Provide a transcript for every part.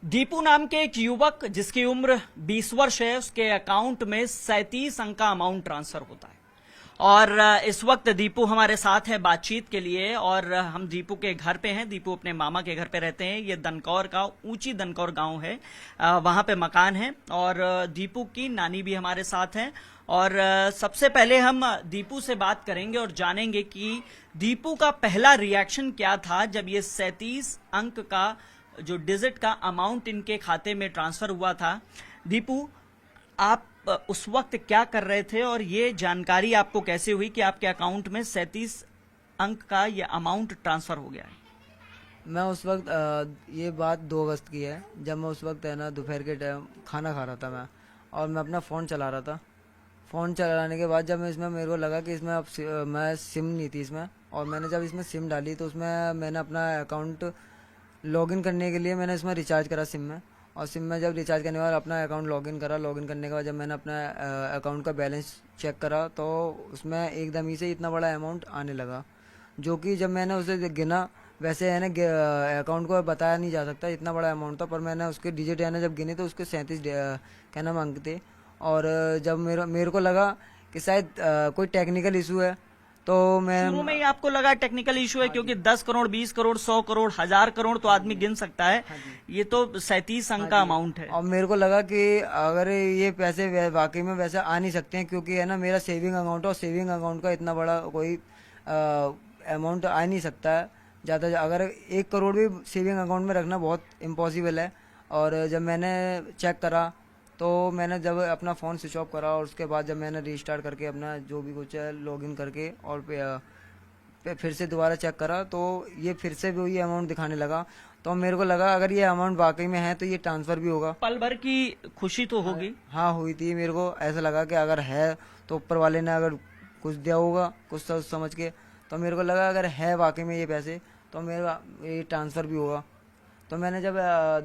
दीपू नाम के एक युवक जिसकी उम्र 20 वर्ष है, उसके अकाउंट में 37 अंक का अमाउंट ट्रांसफर होता है। और इस वक्त दीपू हमारे साथ है बातचीत के लिए। और हम दीपू के घर पे हैं। दीपू अपने मामा के घर पे रहते हैं। ये दनकौर का ऊंची दनकौर गांव है, वहां पे मकान है। और दीपू की नानी भी हमारे साथ हैं। और सबसे पहले हम दीपू से बात करेंगे और जानेंगे कि दीपू का पहला रिएक्शन क्या था जब ये 37 अंक का जो डिजिट का अमाउंट इनके खाते में ट्रांसफर हुआ था। दीपू, आप उस वक्त क्या कर रहे थे और ये जानकारी आपको कैसे हुई कि आपके अकाउंट में 37 अंक का ये अमाउंट ट्रांसफर हो गया है? मैं उस वक्त ये बात 2 अगस्त की है, जब मैं उस वक्त है ना दोपहर के टाइम खाना खा रहा था मैं, और मैं अपना फ़ोन चला रहा था। फ़ोन चलाने के बाद जब मैं इसमें मेरे को लगा कि इसमें अब मैं सिम नहीं थी इसमें, और मैंने जब इसमें सिम डाली तो उसमें मैंने अपना अकाउंट लॉगिन करने के लिए मैंने इसमें रिचार्ज करा सिम में। और सिम में जब रिचार्ज करने के बाद अपना अकाउंट लॉगिन करा, लॉगिन करने के बाद जब मैंने अपना अकाउंट का बैलेंस चेक करा तो उसमें एकदम ही से इतना बड़ा अमाउंट आने लगा, जो कि जब मैंने उसे गिना, वैसे है ना अकाउंट को बताया नहीं जा सकता इतना बड़ा अमाउंट था, पर मैंने उसके डिजिट है ना जब गिने तो उसके 37 क्या नाम अंक थे। और जब मेरे को लगा कि शायद कोई टेक्निकल इशू है, तो मैं शुरू में ही आपको लगा टेक्निकल इशू है? क्योंकि 10 करोड़, 20 करोड़, 100 करोड़, 1000 करोड़ तो आदमी गिन सकता है। ये तो 37 अंक का अमाउंट है। और मेरे को लगा कि अगर ये पैसे वाकई में वैसे आ नहीं सकते हैं, क्योंकि है ना मेरा सेविंग अकाउंट है, और सेविंग अकाउंट का इतना बड़ा कोई अमाउंट आ नहीं सकता है ज़्यादा। अगर 1 करोड़ भी सेविंग अकाउंट में रखना बहुत इम्पॉसिबल है। और जब मैंने चेक करा तो मैंने जब अपना फ़ोन स्विच ऑफ करा, और उसके बाद जब मैंने रीस्टार्ट करके अपना जो भी कुछ है लॉगिन करके और फिर से दोबारा चेक करा, तो ये फिर से वही अमाउंट दिखाने लगा। तो मेरे को लगा अगर ये अमाउंट वाकई में है तो ये ट्रांसफ़र भी होगा। पल भर की खुशी तो होगी। हाँ, हुई थी। मेरे को ऐसा लगा कि अगर है तो ऊपर वाले ने अगर कुछ दिया होगा कुछ सोच समझ के, तो मेरे को लगा अगर है वाकई में ये पैसे तो मेरा ये ट्रांसफ़र भी होगा। तो मैंने जब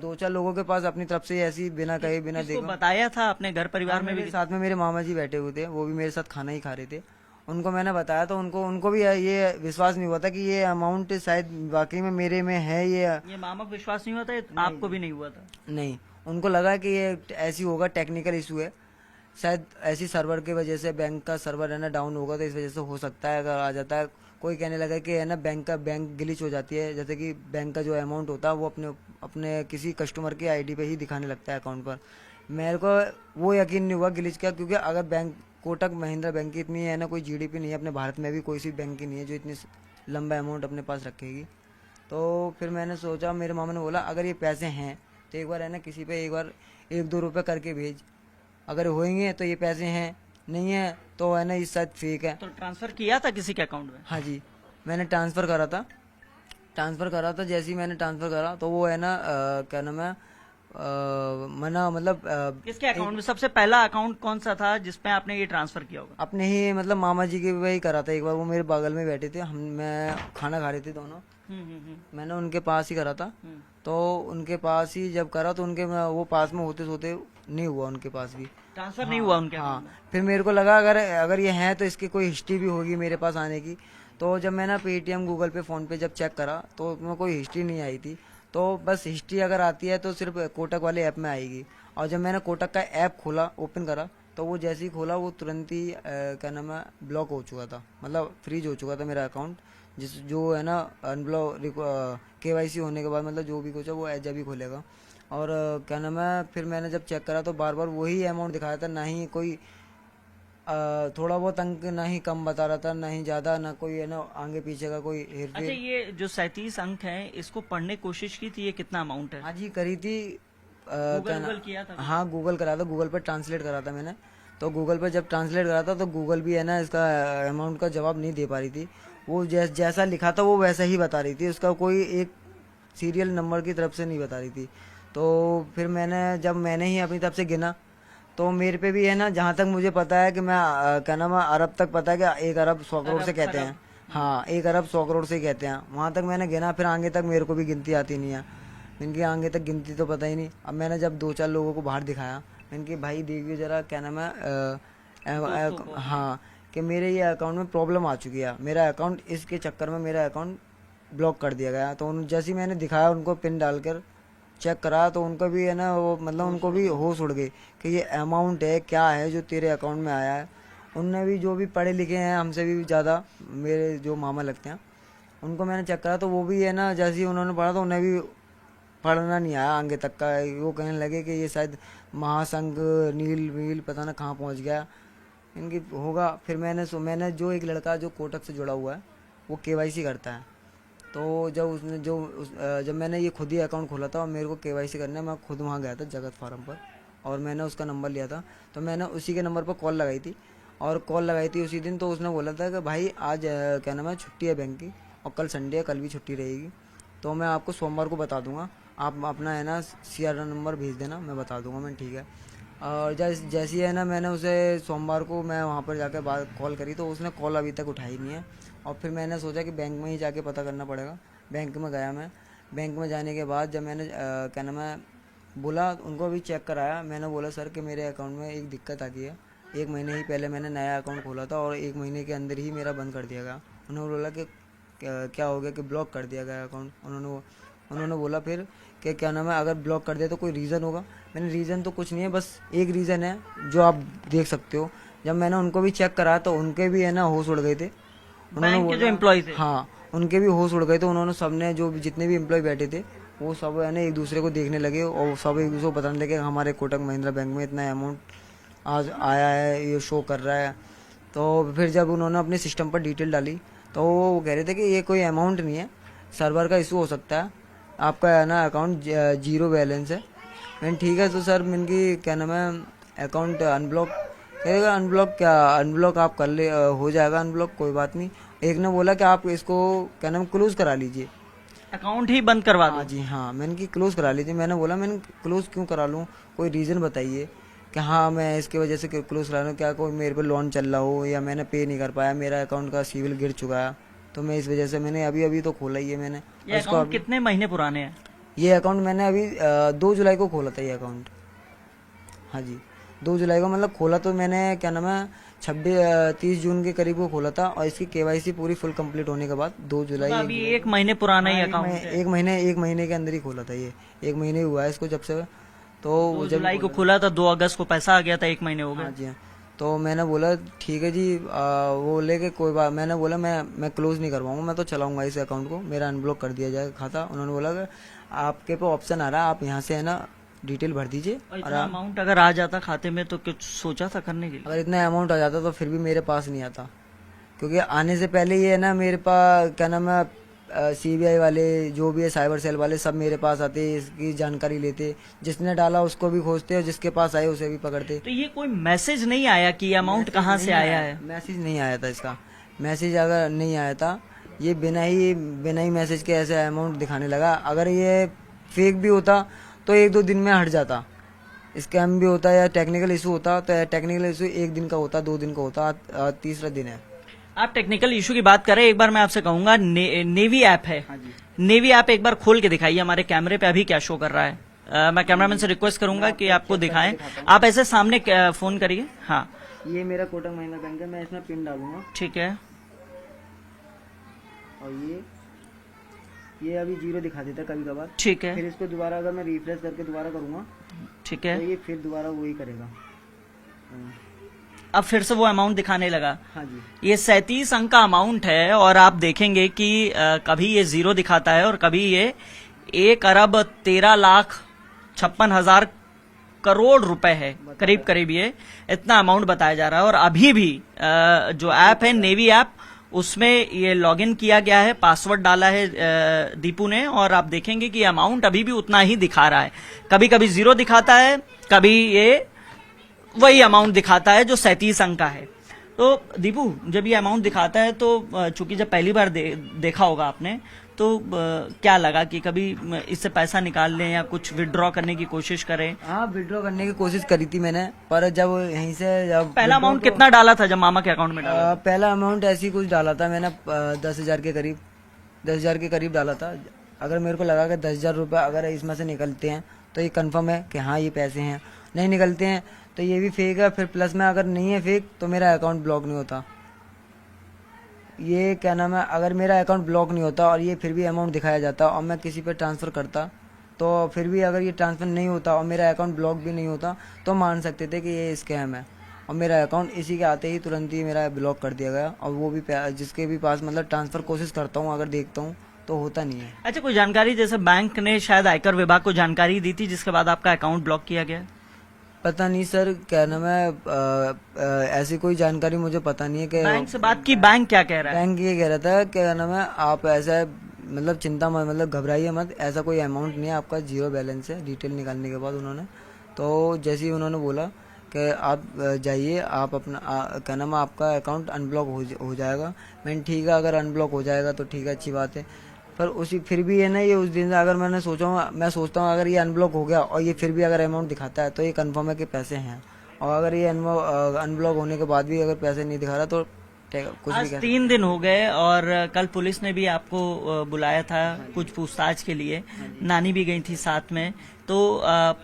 2-4 लोगों के पास अपनी तरफ से ऐसी बिना कहे बिना किसको देखे बताया था? अपने घर परिवार में भी? मेरे साथ में मेरे मामा जी बैठे हुए थे, वो भी मेरे साथ खाना ही खा रहे थे। उनको मैंने बताया तो उनको भी ये विश्वास नहीं हुआ था कि ये अमाउंट शायद वाकई में मेरे में है। ये मामा को विश्वास नहीं हुआ था? आपको भी नहीं हुआ था? नहीं, उनको लगा कि ये ऐसी होगा, टेक्निकल इशू है शायद, ऐसी सर्वर की वजह से, बैंक का सर्वर है ना डाउन होगा तो इस वजह से हो सकता है अगर आ जाता है। कोई कहने लगा कि है ना बैंक ग्लिच हो जाती है, जैसे कि बैंक का जो अमाउंट होता है वो अपने अपने किसी कस्टमर की आईडी पे ही दिखाने लगता है अकाउंट पर। मेरे को वो यकीन नहीं हुआ ग्लिच का, क्योंकि अगर बैंक कोटक महिंद्रा बैंक की इतनी है ना कोई जीडीपी नहीं है, अपने भारत में भी कोई सी बैंक की नहीं है जो इतनी लंबा अमाउंट अपने पास रखेगी। तो फिर मैंने सोचा, मेरे मामा ने बोला अगर ये पैसे हैं तो एक बार है ना किसी पे एक बार 1-2 रुपये करके भेज, अगर होंगे तो ये पैसे हैं, नहीं है तो है ना ये शायद फेक है। तो ट्रांसफर किया था किसी के अकाउंट में? हाँ जी, मैंने ट्रांसफ़र करा था। जैसे ही मैंने ट्रांसफ़र करा तो वो है ना क्या नाम है मना मतलब किसके अकाउंट में? सबसे पहला अकाउंट कौन सा था जिसमें आपने ये ट्रांसफर किया होगा? अपने ही मतलब मामा जी के वही करा था एक बार। वो मेरे बगल में बैठे थे, मैं खाना खा रहे थे दोनों, मैंने उनके पास ही करा था। तो उनके पास ही जब करा तो उनके वो पास में होते सोते नहीं हुआ, उनके पास भी ट्रांसफर नहीं हुआ उनके हाँ। अकाउंट में? फिर मेरे को लगा अगर ये हैं तो इसकी कोई हिस्ट्री भी होगी मेरे पास आने की। तो जब मैंने पेटीएम, गूगल पे, फ़ोन पे जब चेक करा तो उसमें कोई हिस्ट्री नहीं आई थी। तो बस हिस्ट्री अगर आती है तो सिर्फ कोटक वाले ऐप में आएगी। और जब मैंने कोटक का ऐप खोला, ओपन करा, तो वो जैसे ही खोला वो तुरंत ही क्या नाम है ब्लॉक हो चुका था, मतलब फ्रीज हो चुका था मेरा अकाउंट। जो है ना अनब्लॉक केवाईसी होने के बाद मतलब जो भी कुछ है वो जब ही खोलेगा। और क्या नाम है फिर मैंने जब चेक करा तो बार बार वही अमाउंट दिखाया था, ना ही कोई थोड़ा बहुत अंक ना ही कम बता रहा था, ना ही ज़्यादा, ना कोई है ना आगे पीछे का कोई हेर अच्छा, फेर। ये जो 37 अंक है इसको पढ़ने की कोशिश की थी? ये कितना अमाउंट है? हाँ जी, करी थी। गूगल किया था? हाँ, गूगल करा था, गूगल पर ट्रांसलेट करा था मैंने। तो गूगल पर जब ट्रांसलेट करा था तो गूगल भी है ना इसका अमाउंट का जवाब नहीं दे पा रही थी। वो जैसा लिखा था वो वैसा ही बता रही थी, उसका कोई एक सीरियल नंबर की तरफ से नहीं बता रही थी। तो फिर मैंने ही अपनी तरफ से गिना, तो मेरे पे भी है ना, जहाँ तक मुझे पता है कि मैं क्या नाम है अरब तक पता है कि 1 अरब 100 करोड़ से कहते हैं। हाँ, 1 अरब 100 करोड़ से कहते हैं, वहाँ तक मैंने गिना। फिर आगे तक मेरे को भी गिनती आती नहीं है, इनकी आगे तक गिनती तो पता ही नहीं। अब मैंने जब 2-4 लोगों को बाहर दिखाया, इनके भाई देखिए जरा क्या नाम है हाँ, कि मेरे ये अकाउंट में प्रॉब्लम आ चुकी है, मेरा अकाउंट इसके चक्कर में मेरा अकाउंट ब्लॉक कर दिया गया। तो जैसे ही मैंने दिखाया उनको पिन डालकर चेक करा तो उनका भी है ना वो मतलब उनको भी होश उड़ गई कि ये अमाउंट है क्या है जो तेरे अकाउंट में आया है। उनने भी जो भी पढ़े लिखे हैं हमसे भी ज़्यादा, मेरे जो मामा लगते हैं उनको मैंने चेक करा तो वो भी है ना जैसे ही उन्होंने पढ़ा तो उन्हें भी पढ़ना नहीं आया आगे तक का। वो कहने लगे कि ये शायद महासंघ नील वील पता ना कहाँ पहुँच गया इनकी होगा। फिर मैंने जो एक लड़का जो कोटक से जुड़ा हुआ है वो केवाईसी करता है, तो जब मैंने ये खुद ही अकाउंट खोला था और मेरे को केवाईसी करने मैं खुद वहाँ गया था जगत फार्म पर और मैंने उसका नंबर लिया था। तो मैंने उसी के नंबर पर कॉल लगाई थी और कॉल लगाई थी उसी दिन। तो उसने बोला था कि भाई आज क्या नाम है छुट्टी है बैंक की और कल संडे है, कल भी छुट्टी रहेगी, तो मैं आपको सोमवार को बता दूंगा, आप अपना है ना CR नंबर भेज देना, मैं बता दूंगा। मैं ठीक है। और जैसे ही है ना मैंने उसे सोमवार को मैं वहाँ पर जाकर बात कॉल करी तो उसने कॉल अभी तक उठाई नहीं है। और फिर मैंने सोचा कि बैंक में ही जाके पता करना पड़ेगा। बैंक में गया मैं। बैंक में जाने के बाद जब मैंने क्या नाम है बोला उनको भी चेक कराया, मैंने बोला सर कि मेरे अकाउंट में एक दिक्कत आ गई है, 1 महीने ही पहले मैंने नया अकाउंट खोला था और 1 महीने के अंदर ही मेरा बंद कर दिया गया। उन्होंने बोला कि क्या हो गया कि ब्लॉक कर दिया गया अकाउंट। उन्होंने बोला फिर कि क्या नाम है अगर ब्लॉक कर दिया तो कोई रीज़न होगा। मैंने रीज़न तो कुछ नहीं है, बस एक रीज़न है जो आप देख सकते हो। जब मैंने उनको भी चेक करा तो उनके भी है ना होश उड़ गए थे। बैंक के जो एम्प्लॉय थे, हाँ उनके भी होश उड़ गए थे। उन्होंने सबने जो जितने भी एम्प्लॉय बैठे थे वो सब है ना एक दूसरे को देखने लगे और सब एक दूसरे को बताने लगे हमारे कोटक महिंद्रा बैंक में इतना अमाउंट आज आया है, ये शो कर रहा है। तो फिर जब उन्होंने अपने सिस्टम पर डिटेल डाली तो वो कह रहे थे कि ये कोई अमाउंट नहीं है, सर्वर का इशू हो सकता है, आपका है ना अकाउंट 0 बैलेंस है। मैंने ठीक है तो सर मैंने क्या नाम है अकाउंट अनब्लॉक करेगा। अनब्लॉक क्या अनब्लॉक आप कर ले हो जाएगा अनब्लॉक, कोई बात नहीं। एक ने बोला कि आप इसको क्या नाम क्लोज करा लीजिए, अकाउंट ही बंद करवा दो। हाँ जी हाँ। मैंने कि क्लोज करा लीजिए। मैंने क्लोज क्यों करा लूँ, कोई रीज़न बताइए कि हाँ मैं इसकी वजह से क्लोज करा लूँ, क्या कोई मेरे पे लोन चल रहा हो या मैंने पे नहीं कर पाया, मेरा अकाउंट का सिविल गिर चुका है तो मैं इस वजह से मैंने अभी तो खोला ही है मैंने। ये अकाउंट कितने महीने पुराने हैं? ये अकाउंट मैंने अभी 2 जुलाई को खोला था ये अकाउंट। हाँ जी 2 जुलाई को मतलब खोला तो मैंने क्या नाम है 30 जून के करीब को खोला था और इसकी केवाईसी पूरी फुल कंप्लीट होने के बाद 2 जुलाई तो अभी 1 महीने पुराना ही अकाउंट है। 1 महीने के अंदर ही खोला था ये। 1 महीने हुआ है इसको जब से। तो 2 जुलाई को खुला था, 2 अगस्त को पैसा आ गया था, 1 महीने हो हाँ गए। जी हाँ। तो मैंने बोला ठीक है जी वो बोले कि कोई बात, मैंने बोला मैं क्लोज नहीं करवाऊंगा, मैं तो चलाऊंगा इस अकाउंट को, मेरा अनब्लॉक कर दिया जाएगा खाता। उन्होंने बोला कि आपके पे ऑप्शन आ रहा है, आप यहाँ से है ना डिटेल भर दीजिए। और इतना अमाउंट अगर आ जाता खाते में तो कुछ सोचा था करने के लिए? अगर इतना अमाउंट आ जाता तो फिर भी मेरे पास नहीं आता, क्योंकि आने से पहले ये है ना मेरे पास क्या नाम है CBI वाले जो भी है साइबर सेल वाले सब मेरे पास आते, इसकी जानकारी लेते, जिसने डाला उसको भी खोजते और जिसके पास आए उसे भी पकड़ते। तो ये कोई मैसेज नहीं आया कि अमाउंट कहाँ से आया है? मैसेज नहीं आया था इसका। मैसेज अगर नहीं आया था ये बिना ही मैसेज के ऐसे अमाउंट दिखाने लगा। अगर ये फेक भी होता तो 1-2 दिन में हट जाता, स्कैम भी होता या टेक्निकल इशू होता तो टेक्निकल इशू 1 दिन का होता, 2 दिन का होता, तीसरा दिन है। आप टेक्निकल इशू की बात करें, एक बार मैं आपसे कहूंगा नेवी ऐप है, नेवी ऐप एक बार खोल के दिखाइए हमारे कैमरे पे अभी क्या शो कर रहा है। मैं कैमरामैन से रिक्वेस्ट करूंगा कि आपको दिखाएं। आप ऐसे सामने फोन करिए। हाँ ये मेरा कोटक महिंद्रा बैंक है, मैं इसमें पिन डालूंगा ठीक है। और ये अभी 0 दिखा देता है कभी कभार। ठीक है फिर इसको दोबारा अगर मैं रिफ्रेश करके दोबारा करूंगा ठीक है। तो ये फिर दोबारा वही करेगा। अब फिर से वो अमाउंट दिखाने लगा। हाँ जी ये 37 अंक का अमाउंट है और आप देखेंगे कि कभी ये 0 दिखाता है और कभी ये 1,13,56,000 करोड़ रुपए है, करीब ये इतना अमाउंट बताया जा रहा है। और अभी भी जो ऐप है नेवी ऐप उसमें ये लॉगिन किया गया है, पासवर्ड डाला है दीपू ने, और आप देखेंगे कि अमाउंट अभी भी उतना ही दिखा रहा है। कभी कभी 0 दिखाता है, कभी ये वही अमाउंट दिखाता है जो 37 अंक का है। तो दीपू जब ये अमाउंट दिखाता है तो चूंकि जब पहली बार देखा होगा आपने तो क्या लगा कि कभी इससे पैसा निकाल लें या कुछ विड्रॉ करने की कोशिश करें? हाँ विड्रॉ करने की कोशिश करी थी मैंने, पर जब यहीं से पहला अमाउंट कितना डाला था जब मामा के अकाउंट में डाला? पहला अमाउंट ऐसे ही कुछ डाला था मैंने 10,000 के करीब डाला था। अगर मेरे को लगा कि 10,000 रुपये अगर इसमें से निकलते हैं तो ये कंफर्म है कि हाँ ये पैसे हैं, नहीं निकलते हैं तो ये भी फेक है। फिर प्लस में अगर नहीं है फेक तो मेरा अकाउंट ब्लॉक नहीं होता। ये क्या नाम है अगर मेरा अकाउंट ब्लॉक नहीं होता और ये फिर भी अमाउंट दिखाया जाता और मैं किसी पे ट्रांसफ़र करता तो फिर भी अगर ये ट्रांसफर नहीं होता और मेरा अकाउंट ब्लॉक भी नहीं होता तो मान सकते थे कि ये स्कैम है। और मेरा अकाउंट इसी के आते ही तुरंत ही मेरा ब्लॉक कर दिया गया। और वो भी जिसके भी पास मतलब ट्रांसफर कोशिश करता हूँ अगर देखता हूँ तो होता नहीं है। अच्छा, कोई जानकारी जैसे बैंक ने शायद आयकर विभाग को जानकारी दी थी जिसके बाद आपका अकाउंट ब्लॉक किया गया? पता नहीं सर, क्या नाम है, ऐसी कोई जानकारी मुझे पता नहीं है कि बैंक से बात की, बैंक क्या कह रहा है? बैंक ये कह रहा था क्या नाम है, आप ऐसा मतलब चिंता मत, मतलब घबराइए मत, ऐसा कोई अमाउंट नहीं है, आपका जीरो बैलेंस है। डिटेल निकालने के बाद उन्होंने तो जैसे ही उन्होंने बोला कि आप जाइए, आप अपना क्या नाम है, आपका अकाउंट अनब्लॉक हो जाएगा। मैंने ठीक है, अगर अनब्लॉक हो जाएगा तो ठीक है, अच्छी बात है। पर उसी फिर भी है ना, ये उस दिन से अगर मैं सोचता हूँ अगर ये अनब्लॉक हो गया और ये फिर भी अगर अमाउंट दिखाता है तो ये कंफर्म है कि पैसे हैं। और अगर ये अनब्लॉक होने के बाद भी अगर पैसे नहीं दिखा रहा तो कुछ भी आज 3 दिन हो गए और कल पुलिस ने भी आपको बुलाया था कुछ पूछताछ के लिए, नानी भी गई थी साथ में। तो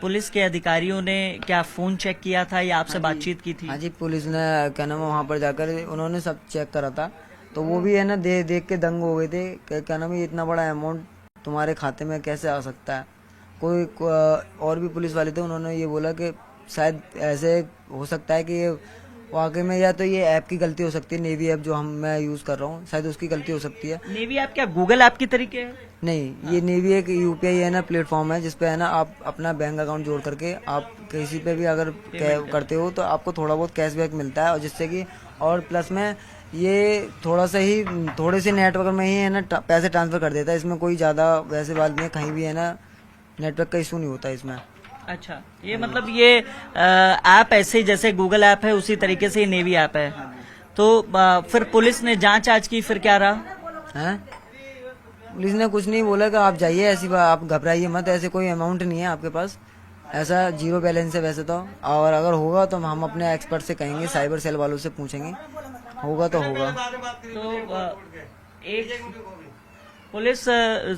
पुलिस के अधिकारियों ने क्या फोन चेक किया था या आपसे बातचीत की थी? हाँ जी, पुलिस ने क्या नाम है वहाँ पर जाकर उन्होंने सब चेक करा था। तो वो भी है ना देख के दंग हो गए थे कि क्या नाम है, ये इतना बड़ा अमाउंट तुम्हारे खाते में कैसे आ सकता है। और भी पुलिस वाले थे, उन्होंने ये बोला कि शायद ऐसे हो सकता है कि ये वाकई में या तो ये ऐप की गलती हो सकती है, नेवी ऐप जो मैं यूज कर रहा हूँ, शायद उसकी गलती हो सकती है। नेवी ऐप क्या गूगल ऐप की तरीके है? नहीं, ये नेवी एक यूपीआई है ना प्लेटफॉर्म है जिसपे है ना आप अपना बैंक अकाउंट जोड़ करके आप किसी पे भी अगर करते हो तो आपको थोड़ा बहुत कैशबैक मिलता है। और जिससे कि और प्लस में ये थोड़े से नेटवर्क में ही है ना पैसे ट्रांसफर कर देता है। इसमें कोई ज्यादा वैसे बात नहीं है, कहीं भी है ना नेटवर्क का इशू नहीं होता इसमें। अच्छा, ये मतलब ये ऐप ऐसे जैसे गूगल ऐप है उसी तरीके से ये नेवी ऐप है। तो फिर पुलिस ने जांच आज की, फिर क्या रहा है? पुलिस ने कुछ नहीं बोला कि आप जाइए, ऐसी बात आप घबराइए मत, ऐसे कोई अमाउंट नहीं है आपके पास, ऐसा जीरो बैलेंस है वैसे तो। और अगर होगा तो हम अपने एक्सपर्ट से कहेंगे, साइबर सेल वालों से पूछेंगे, होगा तो होगा। तो एक पुलिस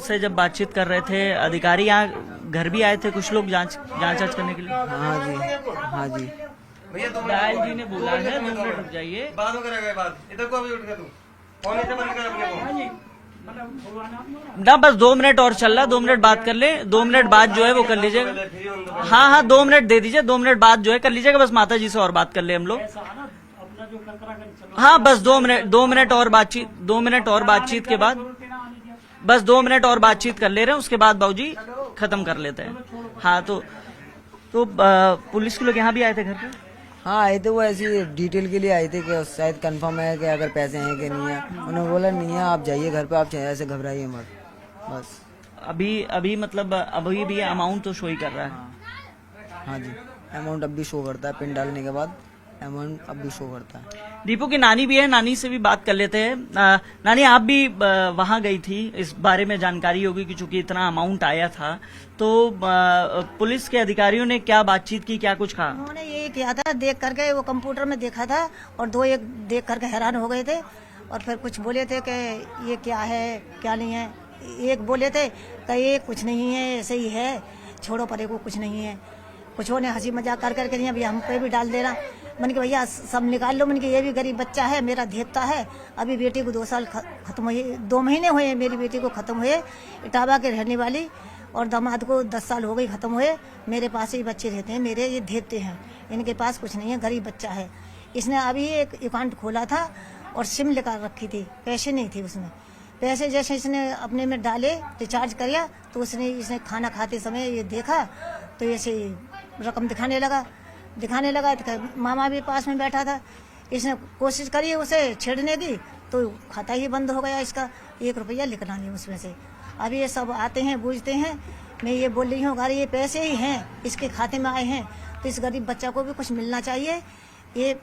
से जब बातचीत कर रहे थे अधिकारी, यहाँ घर भी आए थे कुछ लोग जांच करने के लिए? हाँ जी, हाँ जी। दयाल जी ने बोला है 2 मिनट रुक जाइए। ना बस 2 मिनट और चल रहा, 2 मिनट बात कर ले, 2 मिनट बाद जो है वो कर लीजिएगा। हाँ 2 मिनट दे दीजिए, 2 मिनट बाद जो है कर लीजिएगा। बस माता जी से और बात कर ले हम लोग। हाँ बस 2 मिनट और बातचीत, 2 मिनट और बातचीत के बाद, बस 2 मिनट और बातचीत कर ले रहे हैं, उसके बाद बाबूजी खत्म कर लेते हैं। हाँ तो पुलिस के लोग यहाँ भी आए थे घर पे? हाँ आए थे, वो ऐसी डिटेल के लिए आए थे कि शायद कंफर्म है कि अगर पैसे हैं कि नहीं है। उन्होंने बोला नहीं है, आप जाइए घर पे, आप ऐसे घबराइए मत बस। अभी मतलब अभी भी अमाउंट तो शो ही कर रहा है? हाँ जी, अमाउंट अब भी शो करता है, पिन डालने के बाद अमाउंट अब भी शो करता है। दीपू की नानी भी है, नानी से भी बात कर लेते हैं। नानी, आप भी वहां गई थी, इस बारे में जानकारी होगी कि चूंकि इतना अमाउंट आया था, तो पुलिस के अधिकारियों ने क्या बातचीत की, क्या कुछ कहा? उन्होंने ये किया था, देख करके वो कंप्यूटर में देखा था और 2 एक देख करके हैरान हो गए थे और फिर कुछ बोले थे कि ये क्या है क्या नहीं है। एक बोले थे कि ये कुछ नहीं है, ऐसे ही है, छोड़ो परे को, कुछ नहीं है। कुछ ने हंसी मजाक कर करके नहीं, अभी हम पे भी डाल देना। मैंने कि भैया सब निकाल लो, मैंने कि ये भी गरीब बच्चा है, मेरा देवता है। अभी बेटी को 2 साल खत्म हुए, 2 महीने हुए मेरी बेटी को खत्म हुए, इटावा के रहने वाली, और दामाद को 10 साल हो गई खत्म हुए। मेरे पास ही बच्चे रहते हैं, मेरे ये देवते हैं, इनके पास कुछ नहीं है, गरीब बच्चा है। इसने अभी एक अकाउंट खोला था और सिम लेकर रखी थी, पैसे नहीं थे उसमें। पैसे जैसे इसने अपने में डाले, रिचार्ज किया, तो इसने खाना खाते समय ये देखा तो ऐसे रकम दिखाने लगा तो मामा भी पास में बैठा था। इसने कोशिश करी उसे छेड़ने की तो खाता ही बंद हो गया इसका, 1 रुपया निकला नहीं उसमें से। अभी ये सब आते हैं, बूझते हैं। मैं ये बोल रही हूँ, अगर ये पैसे ही हैं इसके खाते में आए हैं तो इस गरीब बच्चा को भी कुछ मिलना चाहिए। ये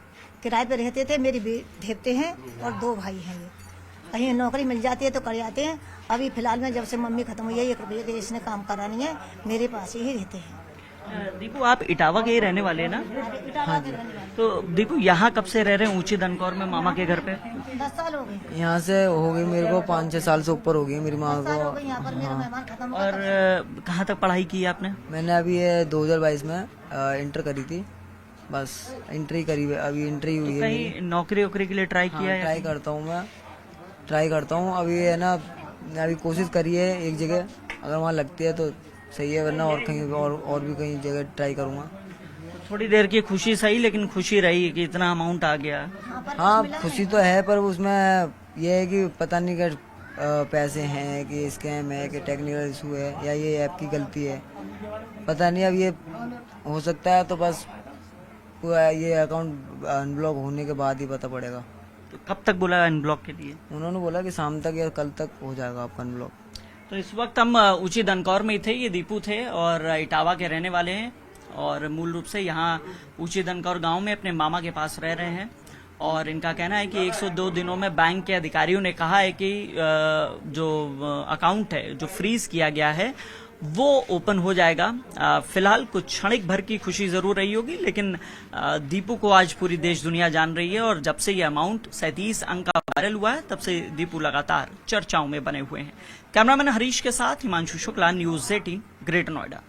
किराए पे रहते थे, मेरी भेजते हैं और 2 भाई हैं। ये कहीं नौकरी मिल जाती है तो कर जाते हैं। अभी फिलहाल में जब से मम्मी खत्म हुई है, 1 रुपये के इसने काम करानी है, मेरे पास ही रहते हैं। दीपू, आप इटावा के ही रहने वाले हैं ना? हाँ जी। तो दीपू, यहाँ कब से रह रहे हैं ऊंची दनकौर में मामा के घर पे? 10 साल हो गए। यहाँ से हो गई मेरे को 5-6 साल से ऊपर हो गई मेरी माँ को। यहाँ पर मेरा मेहमान खत्म हो और कहाँ तक पढ़ाई की है आपने? मैंने अभी ये 2022 में इंटर करी थी, बस इंट्री करी, अभी इंट्री हुई है। कहीं नौकरी वोकरी के लिए ट्राई किया है? ट्राई करता हूँ अभी है ना, अभी कोशिश करी है एक जगह, अगर वहाँ लगती है तो सही है, वरना और कहीं और भी कहीं जगह ट्राई करूँगा। थोड़ी देर की खुशी सही, लेकिन खुशी रही कि इतना अमाउंट आ गया। हाँ खुशी तो है, पर उसमें यह है कि पता नहीं कि पैसे हैं कि स्कैम है कि टेक्निकल इशू है या ये ऐप की गलती है, पता नहीं। अब ये हो सकता है तो बस पूरा ये अकाउंट अनब्लॉक होने के बाद ही पता पड़ेगा। तो कब तक बोला अनब्लॉक के लिए? उन्होंने बोला कि शाम तक या कल तक हो जाएगा आपका अनब्लॉक। तो इस वक्त हम ऊंची दनकौर में ही थे। ये दीपू थे और इटावा के रहने वाले हैं और मूल रूप से यहाँ ऊंची दनकौर गांव में अपने मामा के पास रह रहे हैं। और इनका कहना है कि 102 दिनों में बैंक के अधिकारियों ने कहा है कि जो अकाउंट है जो फ्रीज किया गया है वो ओपन हो जाएगा। फिलहाल कुछ क्षणिक भर की खुशी जरूर रही होगी, लेकिन दीपू को आज पूरी देश दुनिया जान रही है। और जब से ये अमाउंट 37 अंक का वायरल हुआ है तब से दीपू लगातार चर्चाओं में बने हुए हैं। कैमरामैन हरीश के साथ हिमांशु शुक्ला, न्यूज़ 18, ग्रेटर नोएडा।